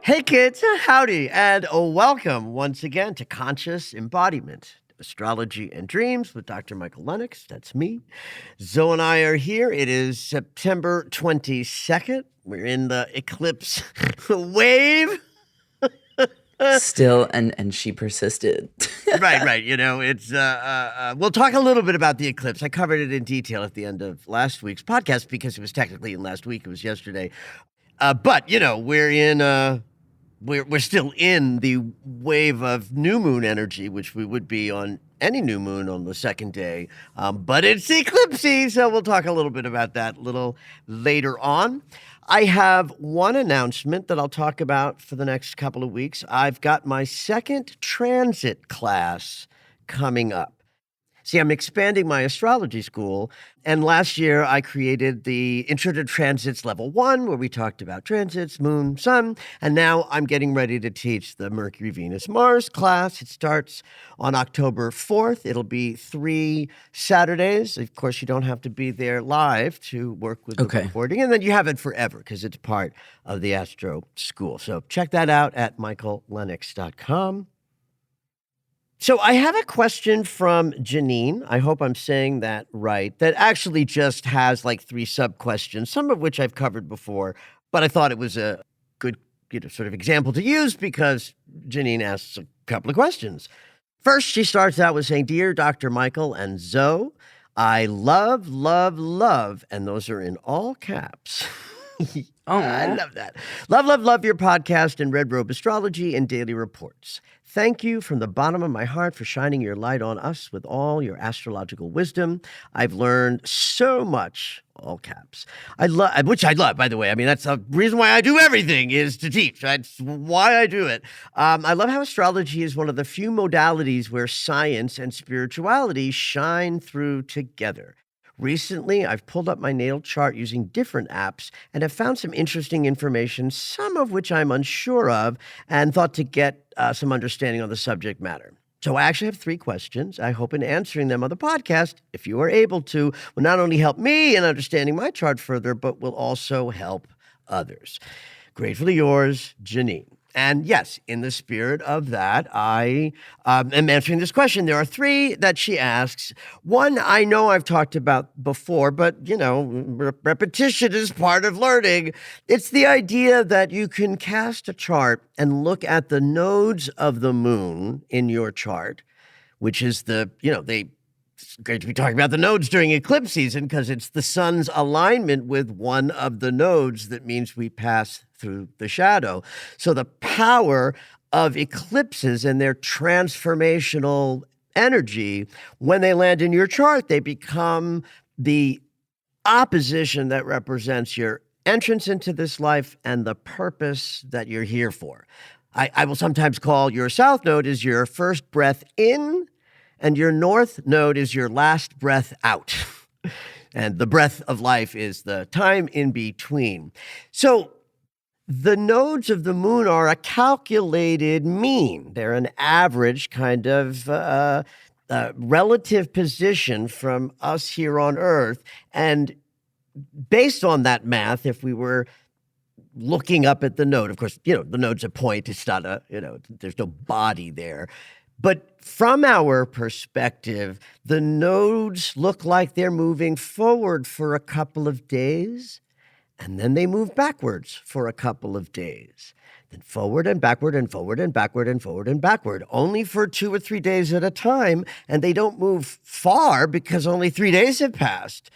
Hey kids, howdy, and welcome once again to Conscious Embodiment, Astrology and Dreams with Dr. Michael Lennox. That's me. Zoe and I are here. It is September 22nd. We're in the eclipse wave. Still, and she persisted. Right. You know, it's we'll talk a little bit about the eclipse. I covered it in detail at the end of last week's podcast because it was technically in last week. It was yesterday. But you know, we're still in the wave of new moon energy, which we would be on any new moon on the second day. But it's eclipsy, so we'll talk a little bit about that a little later on. I have one announcement that I'll talk about for the next couple of weeks. I've got my second transit class coming up. See, I'm expanding my astrology school, and last year I created the Intro to Transits Level 1, where we talked about transits, moon, sun, and now I'm getting ready to teach the Mercury, Venus, Mars class. It starts on October 4th. It'll be 3 Saturdays. Of course, you don't have to be there live to work with the recording, and then you have it forever because it's part of the Astro School. So check that out at michaellennox.com. So I have a question from Janine. I hope I'm saying that right. That actually just has like 3 sub-questions, some of which I've covered before, but I thought it was a good sort of example to use because Janine asks a couple of questions. First, she starts out with saying, "Dear Dr. Michael and Zoe, I love, and those are in all caps." Oh, I love that. Love your podcast and Red Robe Astrology and daily reports. Thank you from the bottom of my heart for shining your light on us with all your astrological wisdom. I've learned so much, all caps. Which I love, by the way. I mean, that's the reason why I do everything is to teach. That's why I do it. I love how astrology is one of the few modalities where science and spirituality shine through together. Recently, I've pulled up my natal chart using different apps and have found some interesting information, some of which I'm unsure of, and thought to get some understanding on the subject matter. So I actually have 3 questions. I hope in answering them on the podcast, if you are able to, will not only help me in understanding my chart further, but will also help others. Gratefully yours, Janine. And yes, in the spirit of that, I am answering this question. There are 3 that she asks. One, I know I've talked about before, but, you know, repetition is part of learning. It's the idea that you can cast a chart and look at the nodes of the moon in your chart, which is it's great to be talking about the nodes during eclipse season because it's the sun's alignment with one of the nodes that means we pass through the shadow. So the power of eclipses and their transformational energy, when they land in your chart, they become the opposition that represents your entrance into this life and the purpose that you're here for. I will sometimes call your south node is your first breath in, and your north node is your last breath out. And the breath of life is the time in between. So the nodes of the moon are a calculated mean. They're an average kind of relative position from us here on Earth. And based on that math, if we were looking up at the node, of course, the node's a point. It's not there's no body there. But from our perspective, the nodes look like they're moving forward for a couple of days, and then they move backwards for a couple of days. Then forward and backward and forward and backward and forward and backward, only for 2 or 3 days at a time, and they don't move far because only 3 days have passed.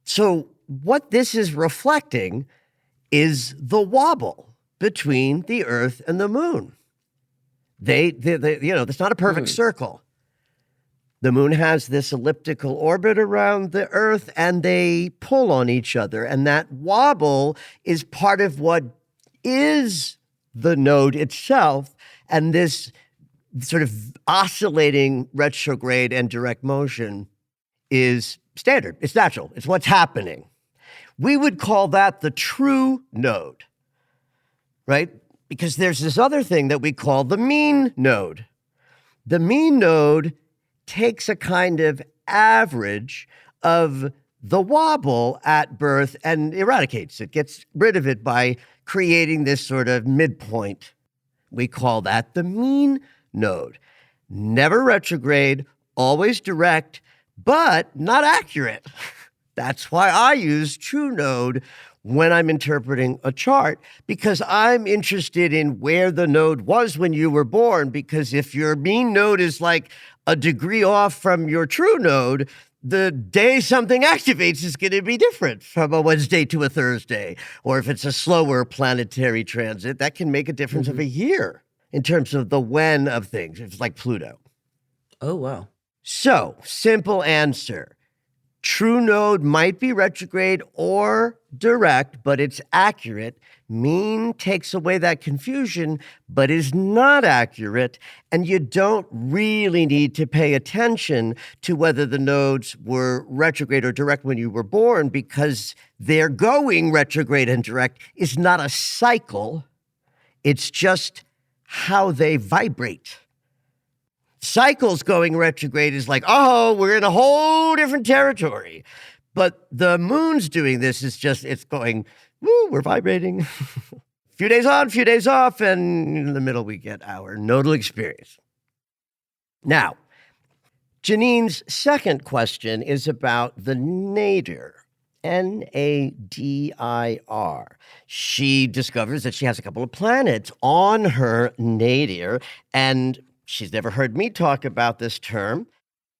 So what this is reflecting is the wobble between the Earth and the moon. It's not a perfect circle. The moon has this elliptical orbit around the Earth, and they pull on each other. And that wobble is part of what is the node itself. And this sort of oscillating retrograde and direct motion is standard. It's natural. It's what's happening. We would call that the true node, right? Because there's this other thing that we call the mean node. The mean node takes a kind of average of the wobble at birth and eradicates it, gets rid of it by creating this sort of midpoint. We call that the mean node. Never retrograde, always direct, but not accurate. That's why I use true node when I'm interpreting a chart, because I'm interested in where the node was when you were born, because if your mean node is like a degree off from your true node, the day something activates is going to be different from a Wednesday to a Thursday. Or if it's a slower planetary transit, that can make a difference of a year in terms of the when of things. It's like Pluto. Oh, wow. So, simple answer. True node might be retrograde or direct, but it's accurate. Mean takes away that confusion, but is not accurate. And you don't really need to pay attention to whether the nodes were retrograde or direct when you were born, because their going retrograde and direct is not a cycle. It's just how they vibrate. Cycles going retrograde is like, oh, we're in a whole different territory. But the moon's doing this is just, it's going, woo, we're vibrating. Few days on, few days off, and in the middle we get our nodal experience. Now, Janine's second question is about the nadir. Nadir. She discovers that she has a couple of planets on her nadir, and she's never heard me talk about this term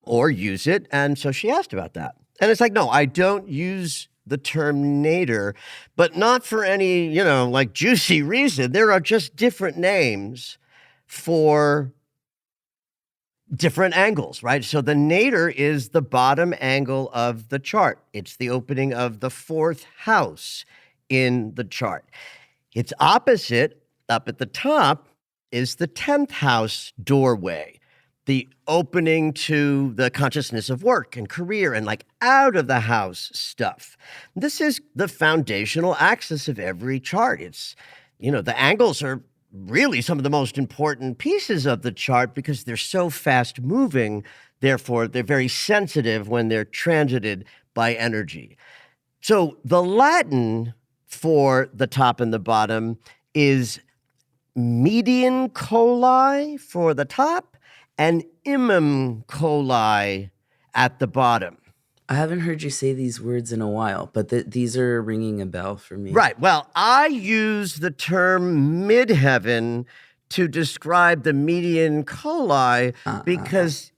or use it, and so she asked about that. And it's like, no, I don't use the term nadir, but not for any, like juicy reason. There are just different names for different angles, right? So the nadir is the bottom angle of the chart. It's the opening of the fourth house in the chart. Its opposite, up at the top, is the 10th house doorway, the opening to the consciousness of work and career and like out of the house stuff. This is the foundational axis of every chart. It's, the angles are really some of the most important pieces of the chart because they're so fast moving. Therefore, they're very sensitive when they're transited by energy. So the Latin for the top and the bottom is median coli for the top and imum coli at the bottom. I haven't heard you say these words in a while, but these are ringing a bell for me. Right. Well, I use the term midheaven to describe the median coli because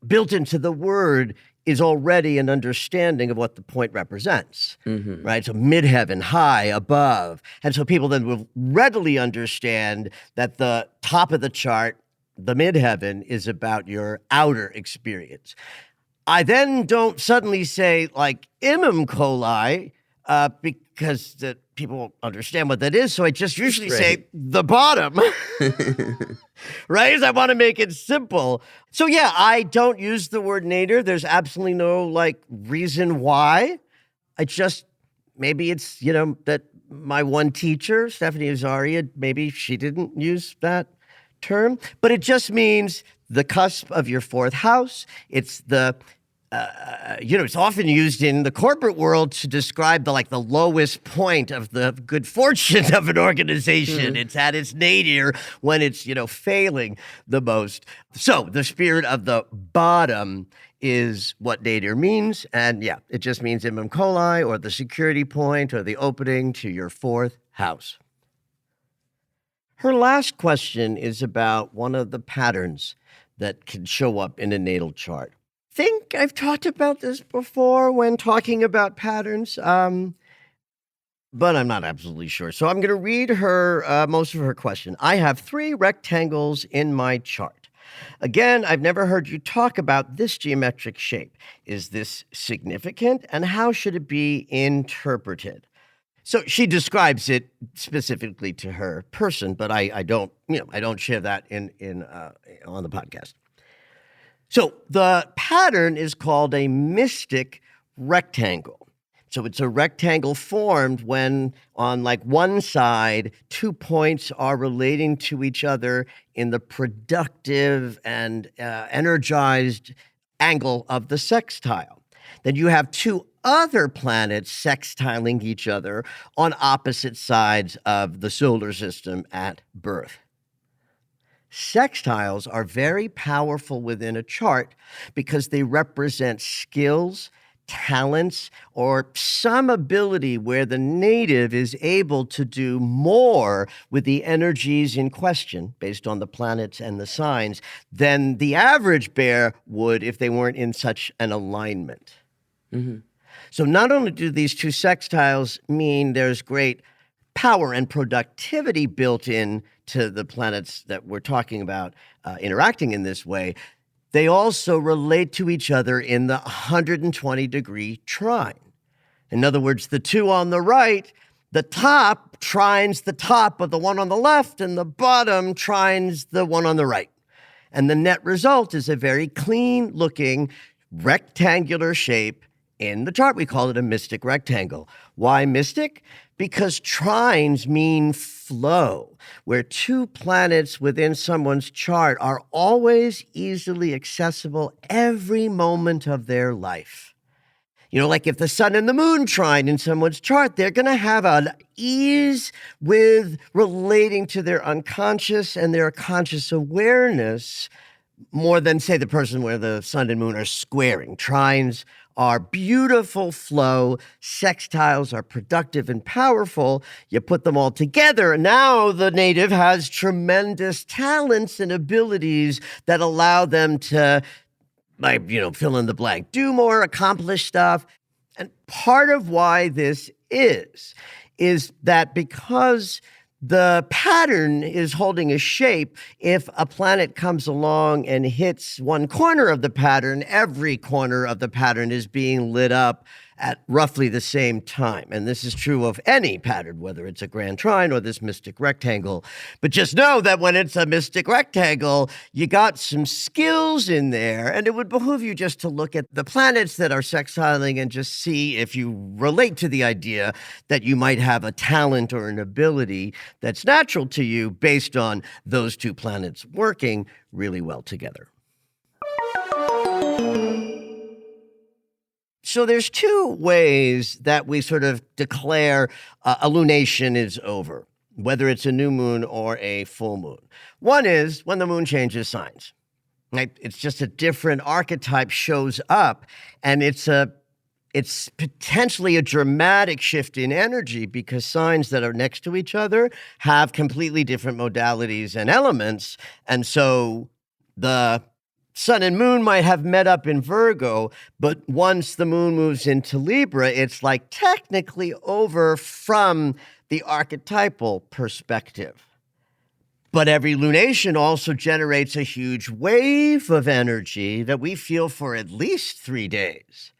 built into the word is already an understanding of what the point represents, right? So midheaven, high, above. And so people then will readily understand that the top of the chart, the midheaven, is about your outer experience. I then don't suddenly say like imum coli because people won't understand what that is. So I just usually say the bottom, right? Because I want to make it simple. So yeah, I don't use the word nadir. There's absolutely no reason why. Maybe it's, that my one teacher, Stephanie Azaria, maybe she didn't use that term, but it just means the cusp of your fourth house. It's the it's often used in the corporate world to describe the lowest point of the good fortune of an organization. It's at its nadir when it's, failing the most. So the spirit of the bottom is what nadir means. And yeah, it just means imum coli or the security point or the opening to your fourth house. Her last question is about one of the patterns that can show up in a natal chart. I think I've talked about this before when talking about patterns, but I'm not absolutely sure. So I'm going to read her most of her question. I have 3 rectangles in my chart. Again, I've never heard you talk about this geometric shape. Is this significant, and how should it be interpreted? So she describes it specifically to her person, but I don't, I don't share that on the podcast. So the pattern is called a mystic rectangle. So it's a rectangle formed when on like one side, 2 points are relating to each other in the productive and energized angle of the sextile. Then you have two other planets sextiling each other on opposite sides of the solar system at birth. Sextiles are very powerful within a chart because they represent skills, talents, or some ability where the native is able to do more with the energies in question based on the planets and the signs than the average bear would if they weren't in such an alignment. Mm-hmm. So not only do these two sextiles mean there's great power and productivity built in to the planets that we're talking about interacting in this way, they also relate to each other in the 120-degree trine. In other words, the two on the right, the top trines the top of the one on the left, and the bottom trines the one on the right. And the net result is a very clean-looking rectangular shape in the chart. We call it a mystic rectangle. Why mystic? Because trines mean flow, where two planets within someone's chart are always easily accessible every moment of their life. Like if the sun and the moon trine in someone's chart, they're going to have an ease with relating to their unconscious and their conscious awareness more than, say, the person where the sun and moon are squaring. Trines are beautiful flow. Sextiles are productive and powerful. You put them all together, and now the native has tremendous talents and abilities that allow them to, fill in the blank, do more, accomplish stuff. And part of why this is that because the pattern is holding a shape, if a planet comes along and hits one corner of the pattern, every corner of the pattern is being lit up at roughly the same time. And this is true of any pattern, whether it's a grand trine or this mystic rectangle. But just know that when it's a mystic rectangle, you got some skills in there, and it would behoove you just to look at the planets that are sextiling and just see if you relate to the idea that you might have a talent or an ability that's natural to you based on those two planets working really well together. So there's two ways that we sort of declare a lunation is over, whether it's a new moon or a full moon. One is when the moon changes signs. Right? It's just a different archetype shows up, and it's potentially a dramatic shift in energy because signs that are next to each other have completely different modalities and elements. And so the sun and moon might have met up in Virgo, but once the moon moves into Libra, it's like technically over from the archetypal perspective. But every lunation also generates a huge wave of energy that we feel for at least 3 days.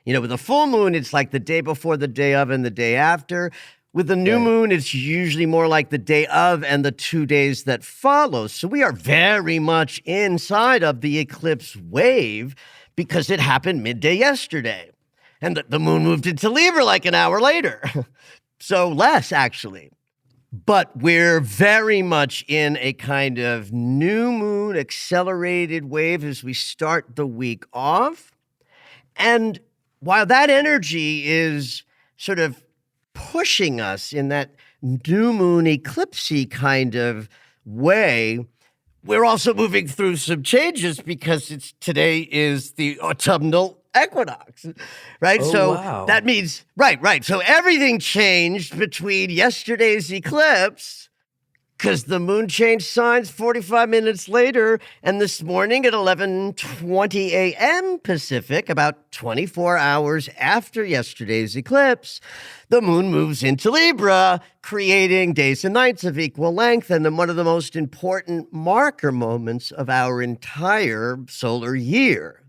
With a full moon, it's like the day before, the day of, and the day after. With the new moon, it's usually more like the day of and the 2 days that follow. So we are very much inside of the eclipse wave because it happened midday yesterday. And the moon moved into Libra like an hour later. So less, actually. But we're very much in a kind of new moon accelerated wave as we start the week off. And while that energy is sort of pushing us in that new moon eclipsey kind of way, we're also moving through some changes because today is the autumnal equinox, right? Wow. That means, right. So everything changed between yesterday's eclipse because the moon changed signs 45 minutes later, and this morning at 11:20 a.m. Pacific, about 24 hours after yesterday's eclipse, the moon moves into Libra, creating days and nights of equal length, and then one of the most important marker moments of our entire solar year.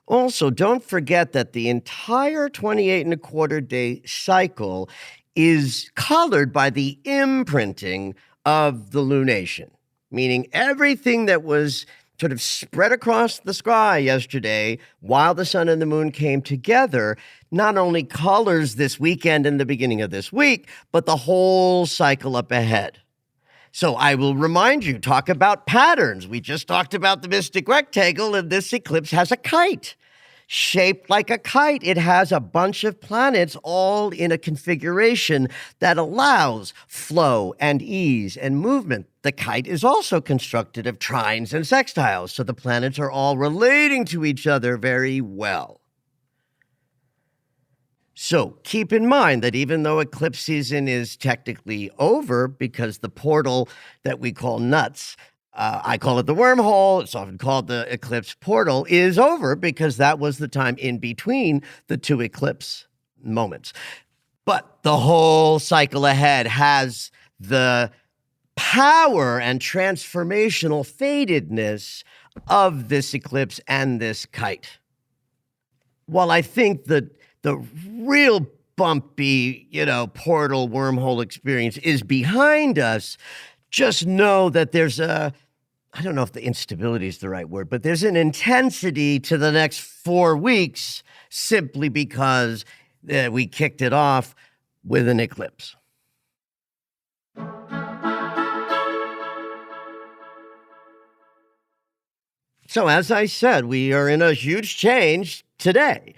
Also, don't forget that the entire 28 and a quarter day cycle is colored by the imprinting of the lunation, meaning everything that was sort of spread across the sky yesterday while the sun and the moon came together not only colors this weekend and the beginning of this week, but the whole cycle up ahead. So I will remind you, talk about patterns. We just talked about the mystic rectangle, and this eclipse has a kite. Shaped like a kite, it has a bunch of planets all in a configuration that allows flow and ease and movement. The kite is also constructed of trines and sextiles, so the planets are all relating to each other very well. So keep in mind that even though eclipse season is technically over, because the portal that we call nuts, I call it the wormhole, it's often called the eclipse portal, is over because that was the time in between the two eclipse moments. But the whole cycle ahead has the power and transformational fatedness of this eclipse and this kite. While I think that the real bumpy, portal wormhole experience is behind us, just know that there's I don't know if the instability is the right word, but there's an intensity to the next 4 weeks simply because we kicked it off with an eclipse. So as I said, we are in a huge change today.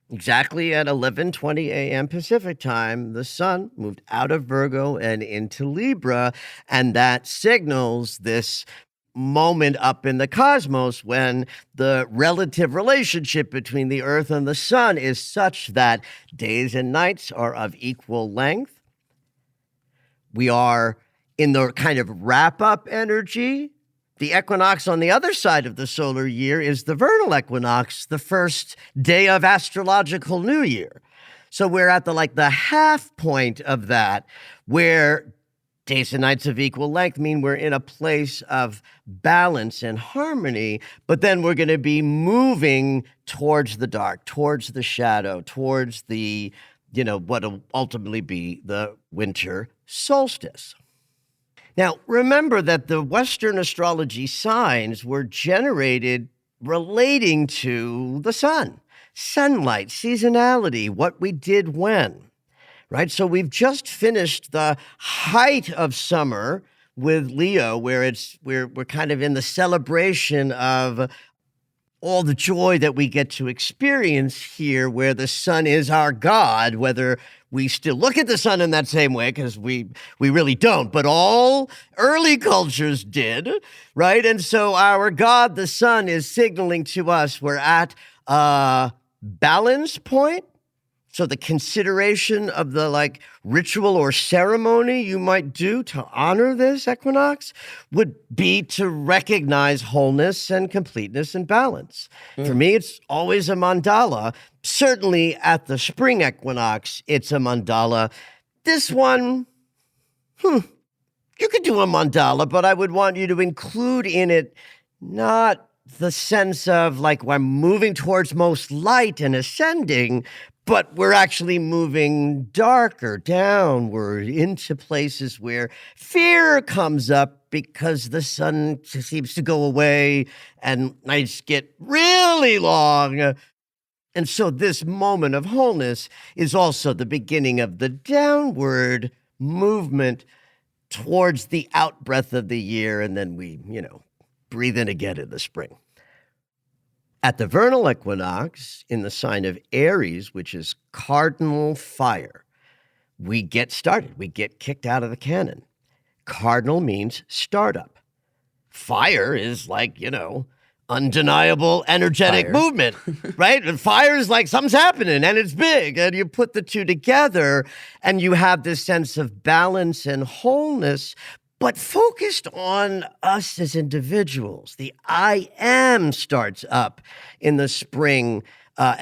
Exactly at 11:20 a.m. Pacific time, the sun moved out of Virgo and into Libra, and that signals this moment up in the cosmos when the relative relationship between the Earth and the sun is such that days and nights are of equal length. We are in the kind of wrap-up energy. The equinox on the other side of the solar year is the vernal equinox, the first day of astrological New Year. So we're at the half point of that, where days and nights of equal length mean we're in a place of balance and harmony, but then we're going to be moving towards the dark, towards the shadow, towards the, what will ultimately be the winter solstice. Now, remember that the Western astrology signs were generated relating to the sun, sunlight, seasonality, what we did when, right? So we've just finished the height of summer with Leo, where we're kind of in the celebration of all the joy that we get to experience here, where the sun is our God, whether we still look at the sun in that same way, because we really don't, but all early cultures did, right? And so our God, the sun, is signaling to us we're at a balance point. So the consideration of the ritual or ceremony you might do to honor this equinox would be to recognize wholeness and completeness and balance. For me, it's always a mandala. Certainly at the spring equinox, it's a mandala. This one, you could do a mandala, but I would want you to include in it not the sense of we're moving towards most light and ascending, but we're actually moving darker, downward, into places where fear comes up because the sun seems to go away and nights get really long. And so this moment of wholeness is also the beginning of the downward movement towards the out-breath of the year, and then we, breathe in again in the spring. At the vernal equinox, in the sign of Aries, which is cardinal fire, we get started. We get kicked out of the cannon. Cardinal means startup. Fire is undeniable energetic Fire. movement, right? And fire is like something's happening and it's big. And you put the two together and you have this sense of balance and wholeness, but focused on us as individuals. The I am starts up in the spring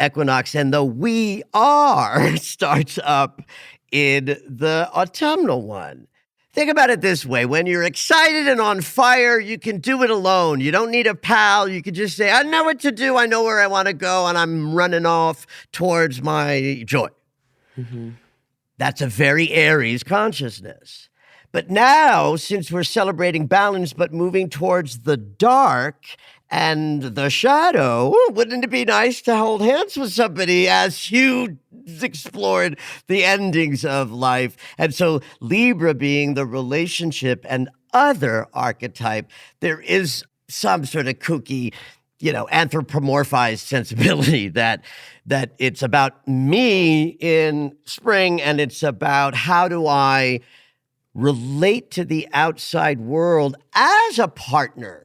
equinox, and the we are starts up in the autumnal one. Think about it this way. When you're excited and on fire, you can do it alone. You don't need a pal. You can just say, I know what to do. I know where I want to go, and I'm running off towards my joy. Mm-hmm. That's a very Aries consciousness. But now, since we're celebrating balance, but moving towards the dark and the shadow, wouldn't it be nice to hold hands with somebody as you explored the endings of life? And so Libra being the relationship and other archetype, there is some sort of kooky, anthropomorphized sensibility that it's about me in spring, and it's about how do I relate to the outside world as a partner.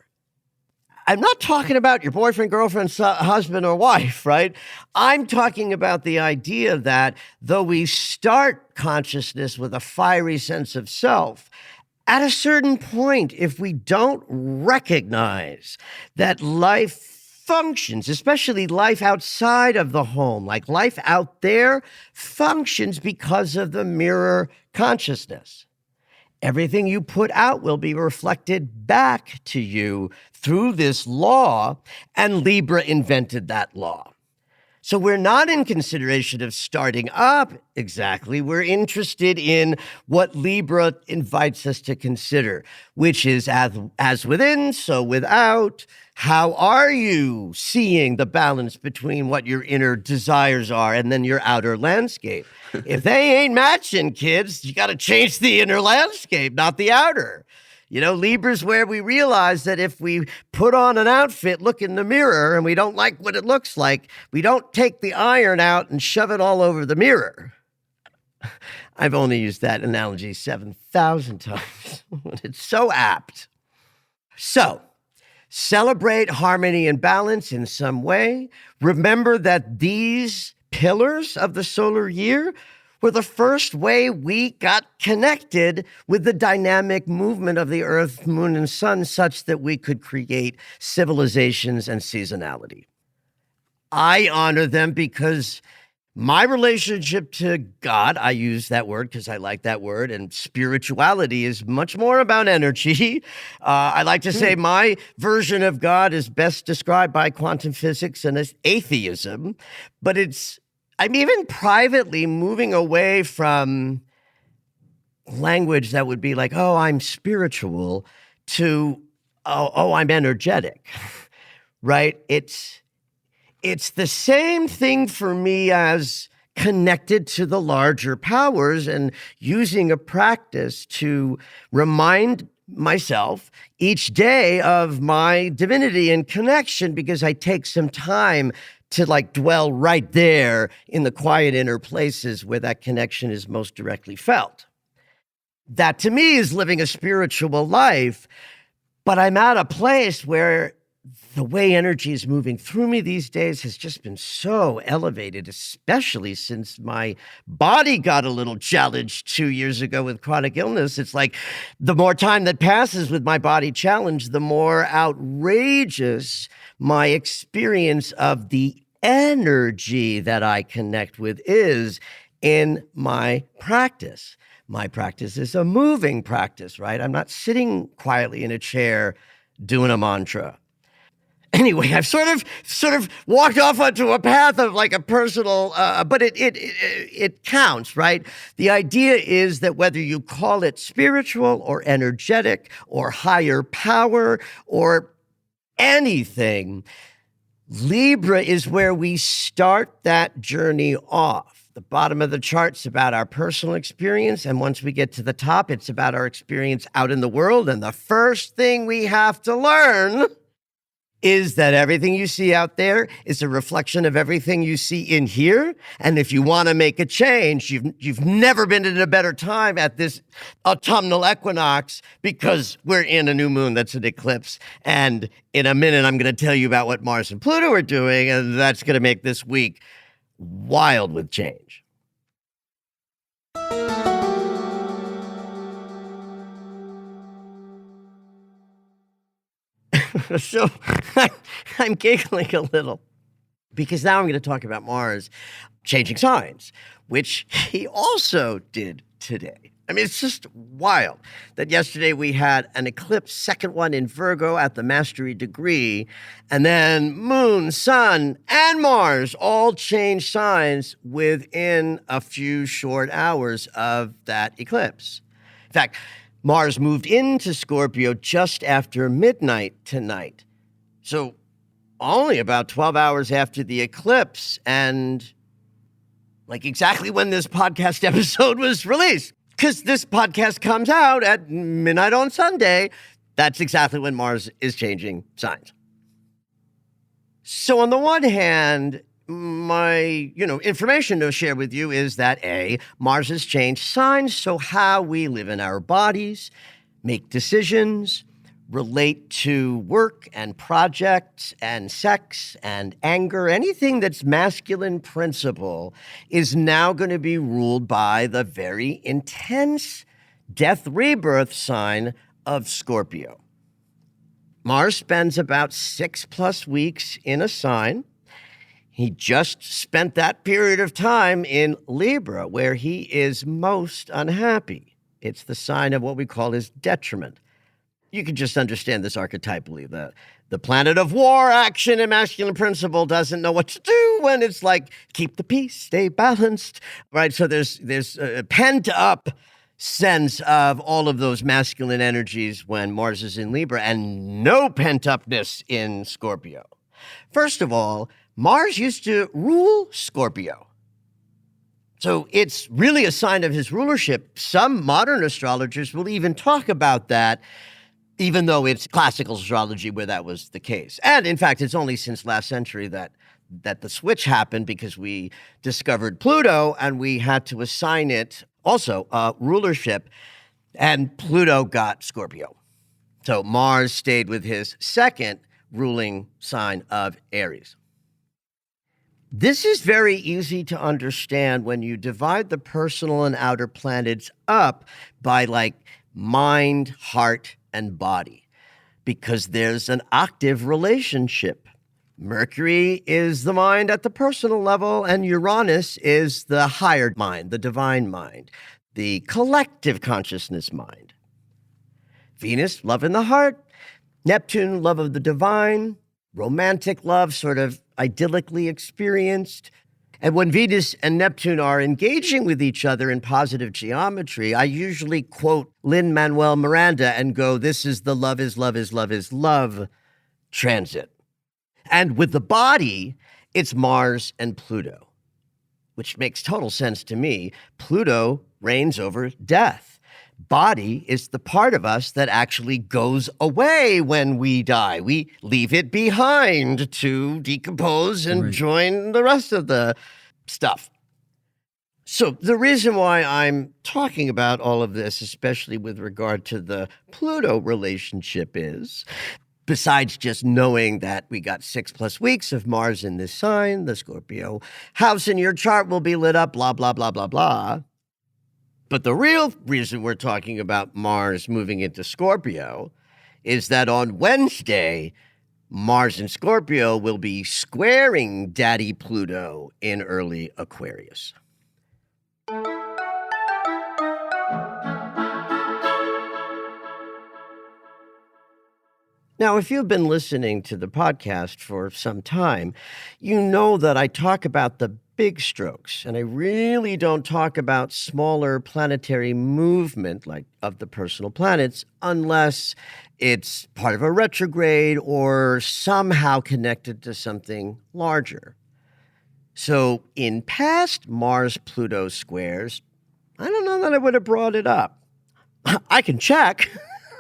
I'm not talking about your boyfriend, girlfriend, husband, or wife, right? I'm talking about the idea that though we start consciousness with a fiery sense of self, at a certain point, if we don't recognize that life functions, especially life outside of the home, like life out there functions because of the mirror consciousness. Everything you put out will be reflected back to you through this law, and Libra invented that law. So we're not in consideration of starting up exactly. We're interested in what Libra invites us to consider, which is as within, so without. How are you seeing the balance between what your inner desires are and then your outer landscape? If they ain't matching, kids, you got to change the inner landscape, not the outer. Libra's where we realize that if we put on an outfit, look in the mirror, and we don't like what it looks like, we don't take the iron out and shove it all over the mirror. I've only used that analogy 7,000 times. It's so apt. So, celebrate harmony and balance in some way. Remember that these pillars of the solar year were the first way we got connected with the dynamic movement of the earth, moon, and sun, such that we could create civilizations and seasonality. I honor them because my relationship to God, I use that word because I like that word, and spirituality is much more about energy. I like to say my version of God is best described by quantum physics and as atheism, but I'm even privately moving away from language that would be like, oh, I'm spiritual, to, oh, I'm energetic, right? It's the same thing for me as connected to the larger powers and using a practice to remind myself each day of my divinity and connection, because I take some time to dwell right there in the quiet inner places where that connection is most directly felt. That to me is living a spiritual life, but I'm at a place where the way energy is moving through me these days has just been so elevated, especially since my body got a little challenged 2 years ago with chronic illness. It's like the more time that passes with my body challenged, the more outrageous my experience of the energy that I connect with is in my practice. My practice is a moving practice, right? I'm not sitting quietly in a chair doing a mantra. Anyway, I've sort of walked off onto a path of a personal, but it counts, right? The idea is that whether you call it spiritual or energetic or higher power or anything, Libra is where we start that journey off. The bottom of the chart's about our personal experience, and once we get to the top, it's about our experience out in the world. And the first thing we have to learn is that everything you see out there is a reflection of everything you see in here. And if you want to make a change, you've never been in a better time at this autumnal equinox, because we're in a new moon that's an eclipse. And in a minute, I'm going to tell you about what Mars and Pluto are doing, and that's going to make this week wild with change. So I'm giggling a little because now I'm going to talk about Mars changing signs, which he also did today. I mean, it's just wild that yesterday we had an eclipse, second one in Virgo at the mastery degree, and then Moon, Sun, and Mars all changed signs within a few short hours of that eclipse. In fact, Mars moved into Scorpio just after midnight tonight. So only about 12 hours after the eclipse, and like exactly when this podcast episode was released. Because this podcast comes out at midnight on Sunday. That's exactly when Mars is changing signs. So on the one hand, my, information to share with you is that Mars has changed signs, so how we live in our bodies, make decisions, relate to work and projects and sex and anger, anything that's masculine principle is now going to be ruled by the very intense death rebirth sign of Scorpio. Mars spends about 6+ weeks in a sign. He just spent that period of time in Libra, where he is most unhappy. It's the sign of what we call his detriment. You can just understand this archetypally. The planet of war, action, and masculine principle doesn't know what to do when it's like, keep the peace, stay balanced, right? So there's a pent-up sense of all of those masculine energies when Mars is in Libra, and no pent-upness in Scorpio. First of all, Mars used to rule Scorpio. So it's really a sign of his rulership. Some modern astrologers will even talk about that, even though it's classical astrology where that was the case. And in fact, it's only since last century that the switch happened, because we discovered Pluto and we had to assign it also rulership, and Pluto got Scorpio. So Mars stayed with his second ruling sign of Aries. This is very easy to understand when you divide the personal and outer planets up by like mind, heart, and body, because there's an octave relationship. Mercury is the mind at the personal level, and Uranus is the higher mind, the divine mind, the collective consciousness mind. Venus, love in the heart. Neptune, love of the divine. Romantic love, sort of idyllically experienced. And when Venus and Neptune are engaging with each other in positive geometry, I usually quote Lin-Manuel Miranda and go, this is the love is love is love is love transit. And with the body, it's Mars and Pluto, which makes total sense to me. Pluto reigns over death. Body is the part of us that actually goes away when we die. We leave it behind to decompose and join the rest of the stuff. So the reason why I'm talking about all of this, especially with regard to the Pluto relationship, is, besides just knowing that we got 6+ weeks of Mars in this sign, the Scorpio house in your chart will be lit up, blah, blah, blah, blah, blah. But the real reason we're talking about Mars moving into Scorpio is that on Wednesday, Mars in Scorpio will be squaring Daddy Pluto in early Aquarius. Now, if you've been listening to the podcast for some time, you know that I talk about the big strokes, and I really don't talk about smaller planetary movement like of the personal planets unless it's part of a retrograde or somehow connected to something larger. So in past Mars-Pluto squares, I don't know that I would have brought it up. I can check.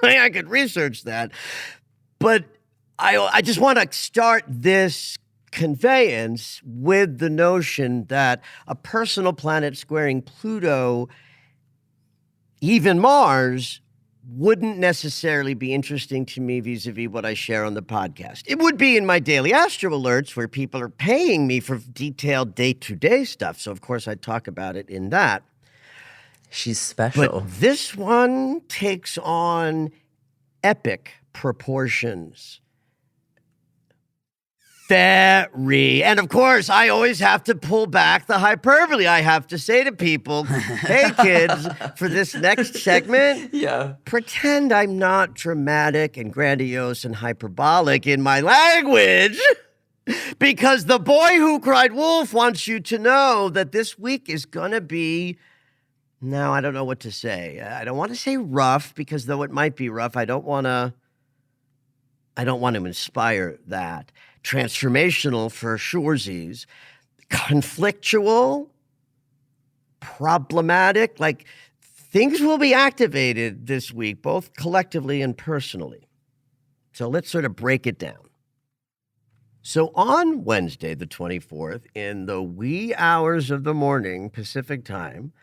I could research that. But I just want to start this conveyance with the notion that a personal planet squaring Pluto, even Mars, wouldn't necessarily be interesting to me vis-a-vis what I share on the podcast. It would be in my daily astro alerts where people are paying me for detailed day-to-day stuff. So, of course, I talk about it in that. She's special. But this one takes on epic proportions. Very. And of course, I always have to pull back the hyperbole. I have to say to people, hey, kids, for this next segment, pretend I'm not dramatic and grandiose and hyperbolic in my language, because the boy who cried wolf wants you to know that this week is going to be, now I don't know what to say. I don't want to say rough, because though it might be rough, I don't want to inspire that. Transformational for surezies, conflictual, problematic, like things will be activated this week, both collectively and personally. So let's sort of break it down. So on Wednesday, the 24th, in the wee hours of the morning, Pacific time,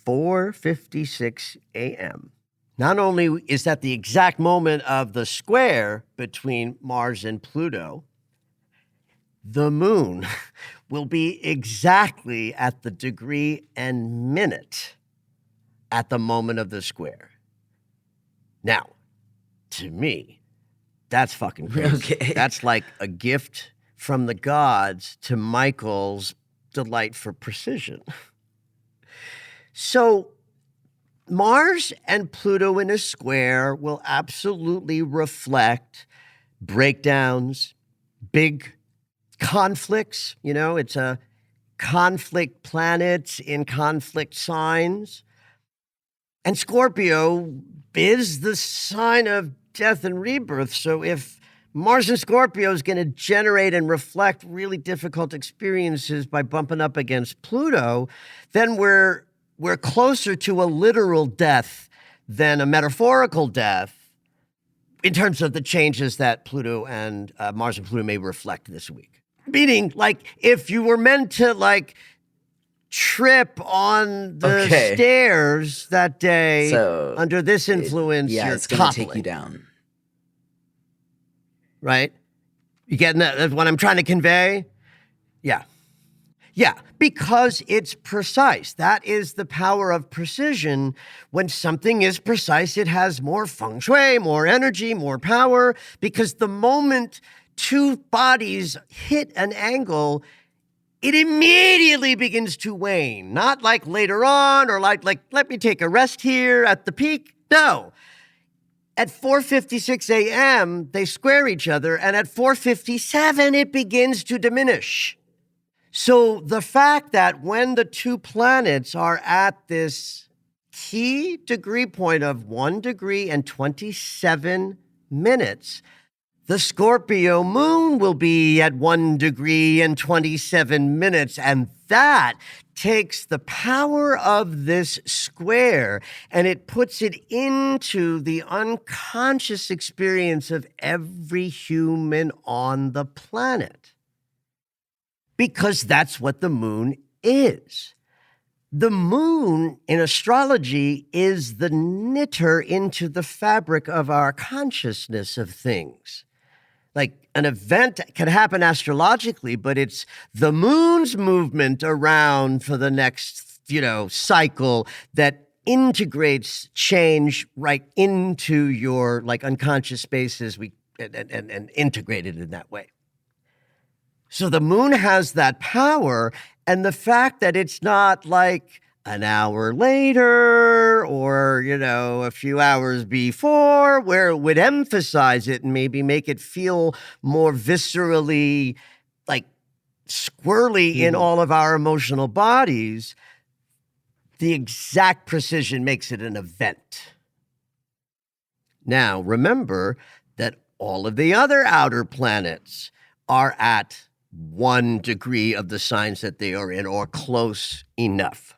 4:56 a.m., not only is that the exact moment of the square between Mars and Pluto, the moon will be exactly at the degree and minute at the moment of the square. Now, to me, that's fucking crazy. Okay. That's like a gift from the gods to Michael's delight for precision. So, Mars and Pluto in a square will absolutely reflect breakdowns, big conflicts. You know, it's a conflict planet in conflict signs. And Scorpio is the sign of death and rebirth. So if Mars in Scorpio is going to generate and reflect really difficult experiences by bumping up against Pluto, then we're closer to a literal death than a metaphorical death in terms of the changes that Pluto and Mars and Pluto may reflect this week. Meaning, like, if you were meant to, like, trip on the stairs that day, so under this influence, you're it's going to take you down. Right? You getting that? That's what I'm trying to convey? Yeah. Yeah, because it's precise. That is the power of precision. When something is precise, it has more feng shui, more energy, more power, because the moment two bodies hit an angle, it immediately begins to wane. Not like later on or like let me take a rest here at the peak. No. At 4:56 a.m., they square each other, and at 4:57, it begins to diminish. So the fact that when the two planets are at this key degree point of 1 degree and 27 minutes, the Scorpio moon will be at 1 degree and 27 minutes, and that takes the power of this square and it puts it into the unconscious experience of every human on the planet. Because that's what the moon is. The moon in astrology is the knitter into the fabric of our consciousness of things. Like an event can happen astrologically, but it's the moon's movement around for the next, cycle that integrates change right into your like unconscious spaces and integrate it in that way. So the moon has that power, and the fact that it's not like an hour later or, a few hours before, where it would emphasize it and maybe make it feel more viscerally, like squirrely in all of our emotional bodies, the exact precision makes it an event. Now, remember that all of the other outer planets are at 1 degree of the signs that they are in, or close enough.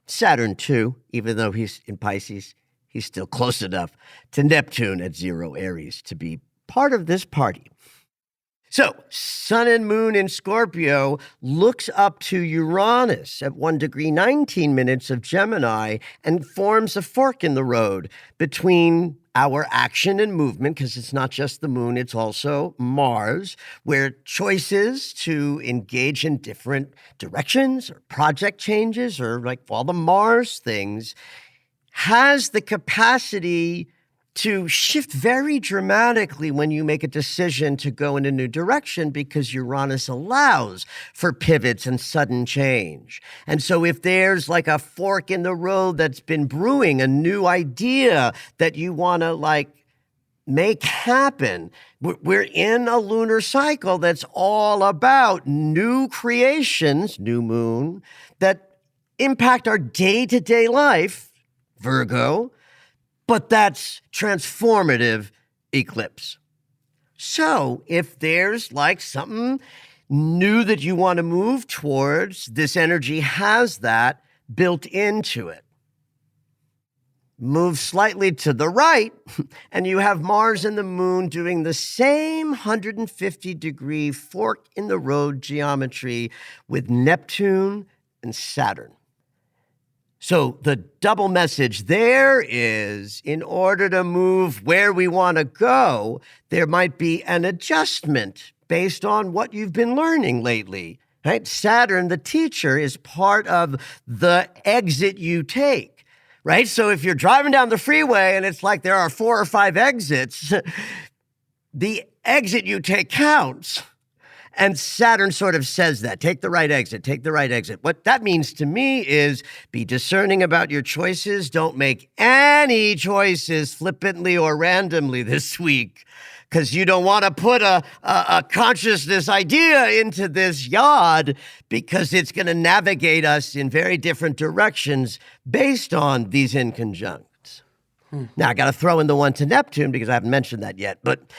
Saturn, too, even though he's in Pisces, he's still close enough to Neptune at 0 Aries to be part of this party. So, Sun and Moon in Scorpio looks up to Uranus at 1 degree 19 minutes of Gemini and forms a fork in the road between our action and movement, because it's not just the moon, it's also Mars, where choices to engage in different directions or project changes or like all the Mars things has the capacity to shift very dramatically when you make a decision to go in a new direction, because Uranus allows for pivots and sudden change. And so if there's like a fork in the road that's been brewing, a new idea that you want to like make happen, we're in a lunar cycle that's all about new creations, new moon, that impact our day-to-day life, Virgo, but that's transformative eclipse. So if there's like something new that you want to move towards, this energy has that built into it. Move slightly to the right, and you have Mars and the moon doing the same 150-degree fork in the road geometry with Neptune and Saturn. So the double message there is, in order to move where we want to go, there might be an adjustment based on what you've been learning lately, right? Saturn, the teacher, is part of the exit you take, right? So if you're driving down the freeway and it's like there are 4 or 5 exits, the exit you take counts. And Saturn sort of says that, take the right exit, take the right exit. What that means to me is be discerning about your choices. Don't make any choices flippantly or randomly this week, because you don't want to put a consciousness idea into this yard, because it's going to navigate us in very different directions based on these inconjuncts. Now, I got to throw in the one to Neptune because I haven't mentioned that yet, but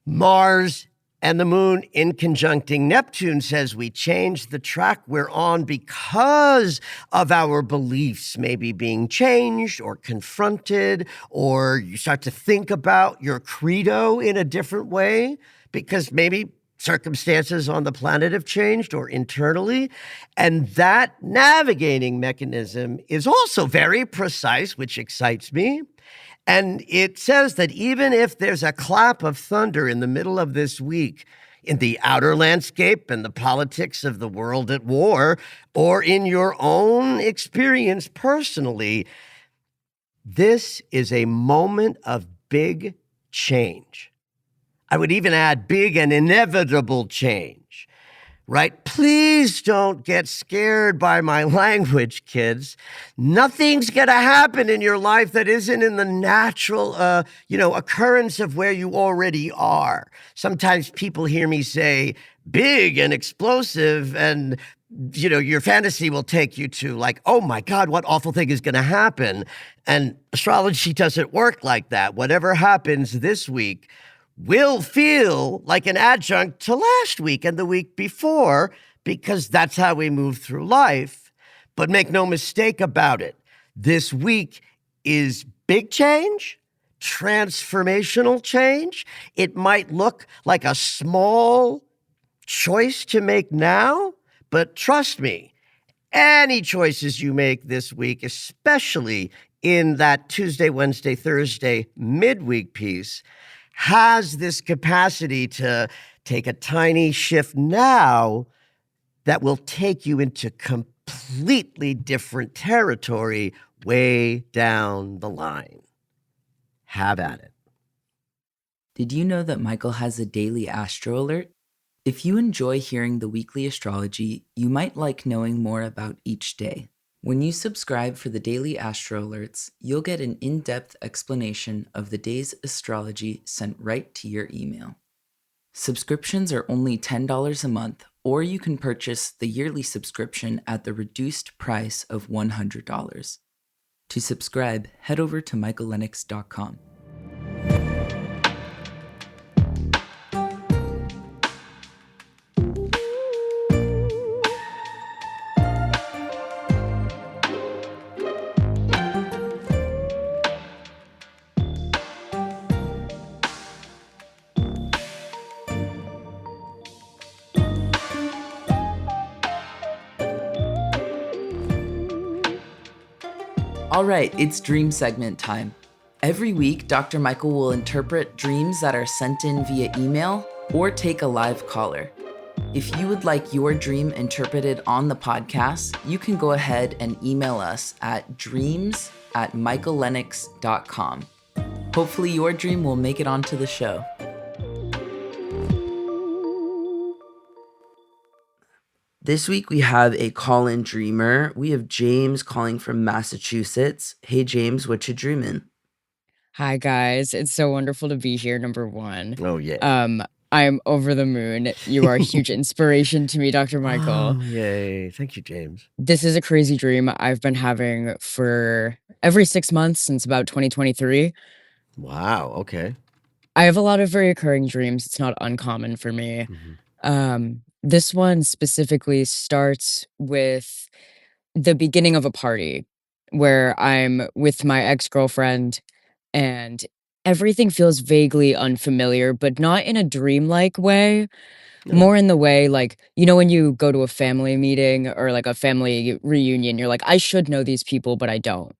Mars and the moon in conjuncting Neptune says we change the track we're on because of our beliefs maybe being changed or confronted, or you start to think about your credo in a different way because maybe circumstances on the planet have changed or internally. And that navigating mechanism is also very precise, which excites me. And it says that even if there's a clap of thunder in the middle of this week, in the outer landscape and the politics of the world at war, or in your own experience personally, this is a moment of big change. I would even add big and inevitable change. Right? Please don't get scared by my language, kids. Nothing's going to happen in your life that isn't in the natural, occurrence of where you already are. Sometimes people hear me say big and explosive, and, your fantasy will take you to like, oh my God, what awful thing is going to happen? And astrology doesn't work like that. Whatever happens this week will feel like an adjunct to last week and the week before, because that's how we move through life. But make no mistake about it. This week is big change, transformational change. It might look like a small choice to make now, but trust me, any choices you make this week, especially in that Tuesday, Wednesday, Thursday midweek piece, has this capacity to take a tiny shift now that will take you into completely different territory way down the line. Have at it. Did you know that Michael has a daily astro alert? If you enjoy hearing the weekly astrology, you might like knowing more about each day. When you subscribe for the daily astro alerts, you'll get an in-depth explanation of the day's astrology sent right to your email. Subscriptions are only $10 a month, or you can purchase the yearly subscription at the reduced price of $100. To subscribe, head over to michaellennox.com. All right, it's dream segment time. Every week, Dr. Michael will interpret dreams that are sent in via email or take a live caller. If you would like your dream interpreted on the podcast, you can go ahead and email us at dreams@michaellennox.com. Hopefully your dream will make it onto the show. This week we have a call-in dreamer. We have James calling from Massachusetts. Hey James, what you dreaming? Hi guys, it's so wonderful to be here. Number one, Oh, yeah. I'm over the moon. You are a huge inspiration to me, Dr. Michael. Oh, yay. Thank you, James. This is a crazy dream I've been having for every 6 months since about 2023. Wow. Okay. I have a lot of recurring dreams. It's not uncommon for me. This one specifically starts with the beginning of a party where I'm with my ex-girlfriend and everything feels vaguely unfamiliar, but not in a dreamlike way. More in the way, like, when you go to a family meeting or like a family reunion, you're like, I should know these people, but I don't.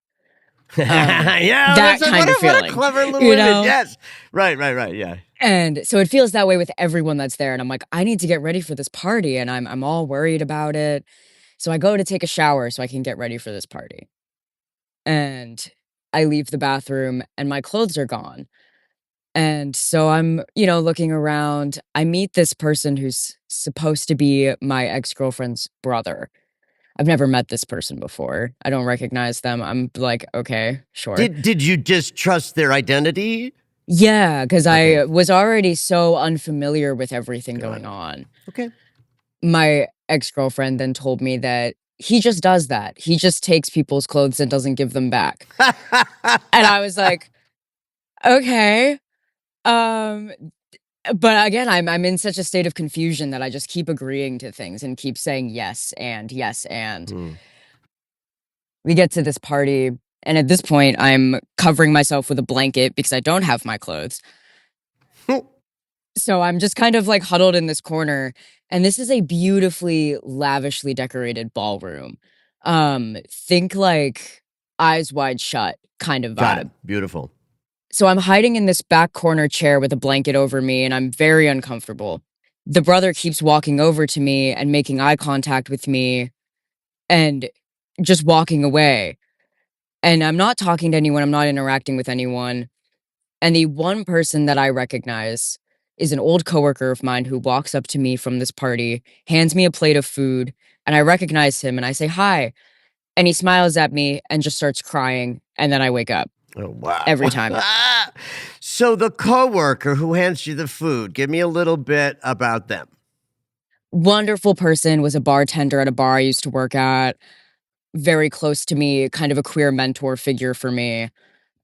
Yeah, that kind what of a feeling, clever little you image. know? Yes. Right. Yeah. And so it feels that way with everyone that's there. And I'm like, I need to get ready for this party. And I'm all worried about it. So I go to take a shower so I can get ready for this party. And I leave the bathroom and my clothes are gone. And so I'm, looking around. I meet this person who's supposed to be my ex-girlfriend's brother. I've never met this person before. I don't recognize them. I'm like, okay, sure. Did you distrust their identity? Yeah, because Okay. I was already so unfamiliar with everything going on. Okay. My ex-girlfriend then told me that he just does that. He just takes people's clothes and doesn't give them back. And I was like, okay. But again, I'm in such a state of confusion that I just keep agreeing to things and keep saying yes and yes and. We get to this party, and at this point, I'm covering myself with a blanket because I don't have my clothes. So I'm just kind of like huddled in this corner, and this is a beautifully, lavishly decorated ballroom. Think like Eyes Wide Shut kind of vibe. Got it. Beautiful. So I'm hiding in this back corner chair with a blanket over me, and I'm very uncomfortable. The brother keeps walking over to me and making eye contact with me and just walking away. And I'm not talking to anyone, I'm not interacting with anyone. And the one person that I recognize is an old coworker of mine who walks up to me from this party, hands me a plate of food, and I recognize him and I say hi. And he smiles at me and just starts crying, and then I wake up. Oh, wow. Every time. So the coworker who hands you the food, give me a little bit about them. Wonderful person, was a bartender at a bar I used to work at. Very close to me, kind of a queer mentor figure for me.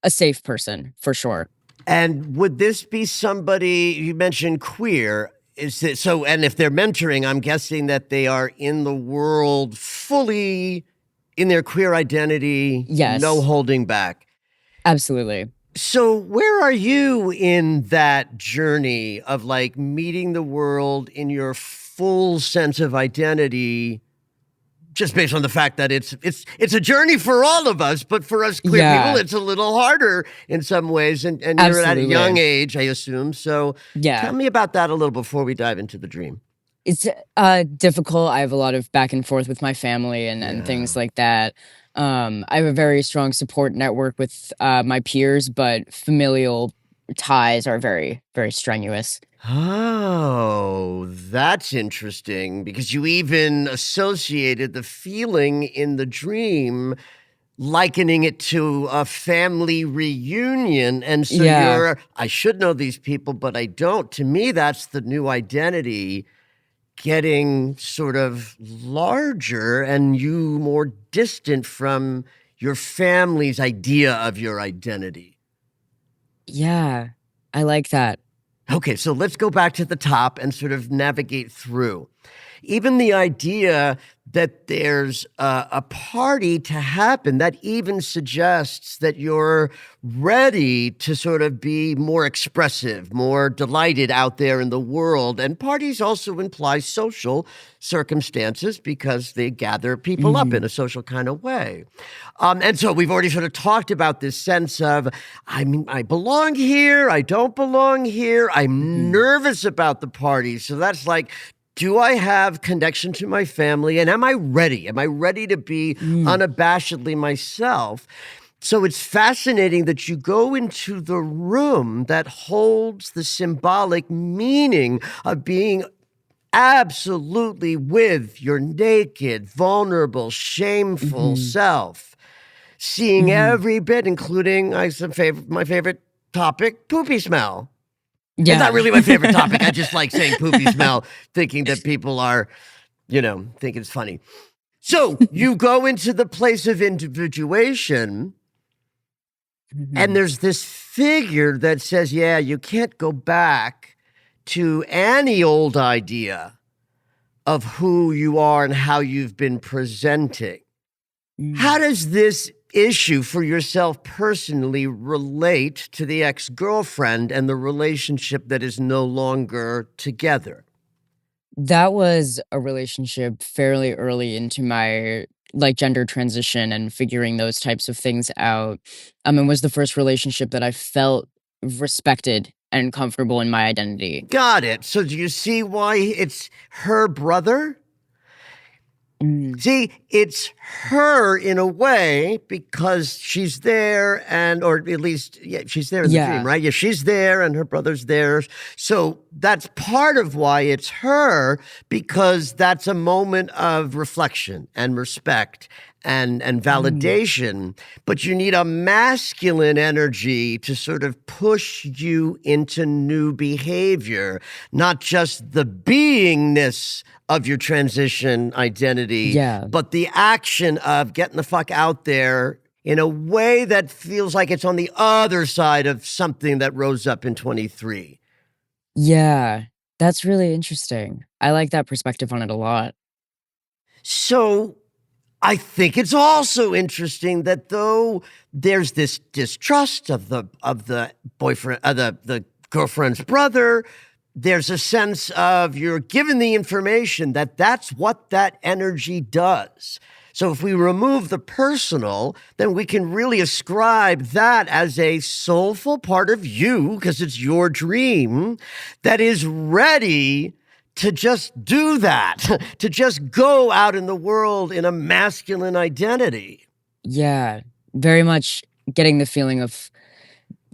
A safe person, for sure. And would this be somebody, you mentioned queer, is it so? And if they're mentoring, I'm guessing that they are in the world fully in their queer identity. Yes. No holding back. Absolutely. So where are you in that journey of like meeting the world in your full sense of identity? Just based on the fact that it's a journey for all of us, but for us queer people, it's a little harder in some ways. And you're at a young age, I assume. So tell me about that a little before we dive into the dream. It's difficult. I have a lot of back and forth with my family and things like that. I have a very strong support network with my peers, but familial ties are very, very strenuous. Oh, that's interesting, because you even associated the feeling in the dream, likening it to a family reunion. And so I should know these people, but I don't. To me, that's the new identity getting sort of larger and you more distant from your family's idea of your identity. Yeah, I like that. Okay, so let's go back to the top and sort of navigate through. even the idea that there's a party to happen, that even suggests that you're ready to sort of be more expressive, more delighted out there in the world. And parties also imply social circumstances because they gather people up in a social kind of way. And so we've already sort of talked about this sense of, I mean, I belong here, I don't belong here, I'm nervous about the party. So that's like, do I have connection to my family? And am I ready? Am I ready to be unabashedly myself? So it's fascinating that you go into the room that holds the symbolic meaning of being absolutely with your naked, vulnerable, shameful self, seeing every bit, including my favorite topic, poopy smell. It's Yeah. not really my favorite topic. I just like saying poopy smell, thinking that people are, think it's funny. So you go into the place of individuation, and there's this figure that says, yeah, you can't go back to any old idea of who you are and how you've been presenting. How does this issue for yourself personally relate to the ex-girlfriend and the relationship that is no longer together? That was a relationship fairly early into my, like, gender transition and figuring those types of things out. It was the first relationship that I felt respected and comfortable in my identity. Got it. So do you see why it's her brother? See, it's her in a way because she's there or at least, she's there in the dream, right? Yeah, she's there and her brother's there. So that's part of why it's her, because that's a moment of reflection and respect and validation. But you need a masculine energy to sort of push you into new behavior, not just the beingness of your transition identity, but the action of getting the fuck out there in a way that feels like it's on the other side of something that rose up in 23. Yeah, that's really interesting. I like that perspective on it a lot. So I think it's also interesting that though there's this distrust of the boyfriend, the girlfriend's brother, there's a sense of you're given the information that that's what that energy does. So if we remove the personal, then we can really ascribe that as a soulful part of you, because it's your dream, that is ready to just do that, to just go out in the world in a masculine identity. Yeah, very much getting the feeling of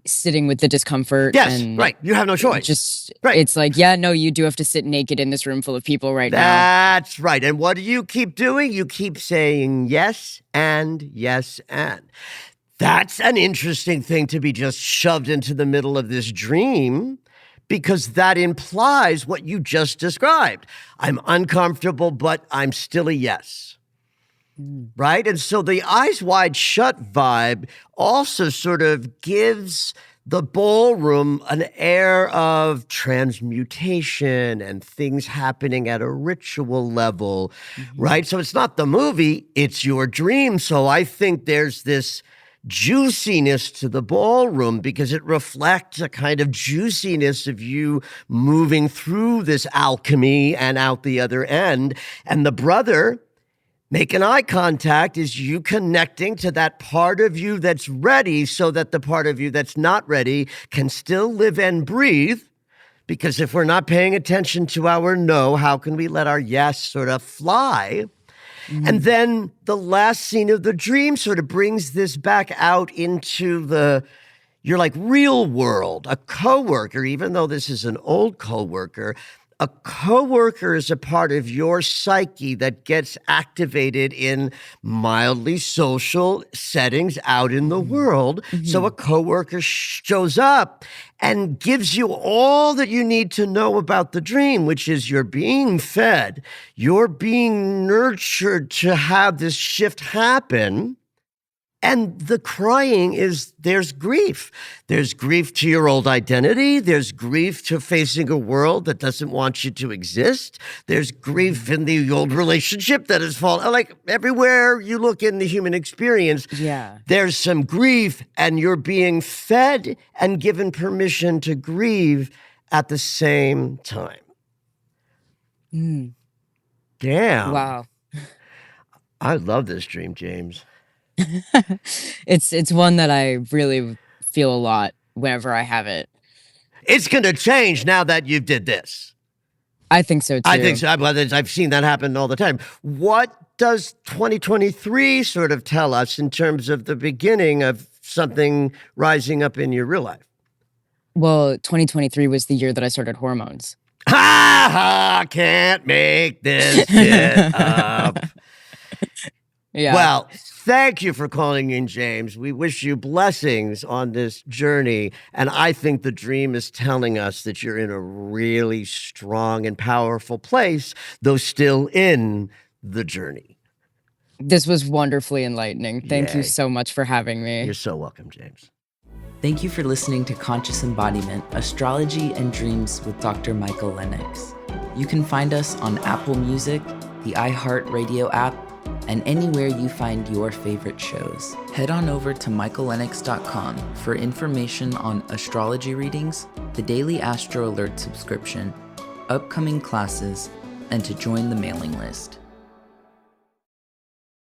sitting with the discomfort. Yes, and right. You have no choice. Right. It's like, yeah, no, you do have to sit naked in this room full of people right now. That's right. And what do you keep doing? You keep saying yes and yes and. That's an interesting thing to be just shoved into the middle of this dream, because that implies what you just described. I'm uncomfortable, but I'm still a yes. Right? And so the eyes wide shut vibe also sort of gives the ballroom an air of transmutation and things happening at a ritual level, right? So it's not the movie, it's your dream. So I think there's this juiciness to the ballroom because it reflects a kind of juiciness of you moving through this alchemy and out the other end. And the brother making eye contact is you connecting to that part of you that's ready so that the part of you that's not ready can still live and breathe. Because if we're not paying attention to our no, how can we let our yes sort of fly? And then the last scene of the dream sort of brings this back out into your like real world. A coworker, even though this is an old coworker, a coworker is a part of your psyche that gets activated in mildly social settings out in the world. So a coworker shows up and gives you all that you need to know about the dream, which is you're being fed, you're being nurtured to have this shift happen. And the crying is there's grief. There's grief to your old identity. There's grief to facing a world that doesn't want you to exist. There's grief in the old relationship that has fallen. Like everywhere you look in the human experience, there's some grief, and you're being fed and given permission to grieve at the same time. Mm. Damn. Wow. I love this dream, James. It's one that I really feel a lot whenever I have it. It's going to change now that you did this. I think so too. I think so. I've seen that happen all the time. What does 2023 sort of tell us in terms of the beginning of something rising up in your real life? Well, 2023 was the year that I started hormones. Ha ha! Can't make this shit up. Yeah. Well, thank you for calling in, James. We wish you blessings on this journey. And I think the dream is telling us that you're in a really strong and powerful place, though still in the journey. This was wonderfully enlightening. Thank you Yay. so much for having me. You're so welcome, James. Thank you for listening to Conscious Embodiment, Astrology and Dreams with Dr. Michael Lennox. You can find us on Apple Music, the iHeartRadio app, and anywhere you find your favorite shows. Head on over to michaellennox.com for information on astrology readings, the daily Astro Alert subscription, upcoming classes, and to join the mailing list.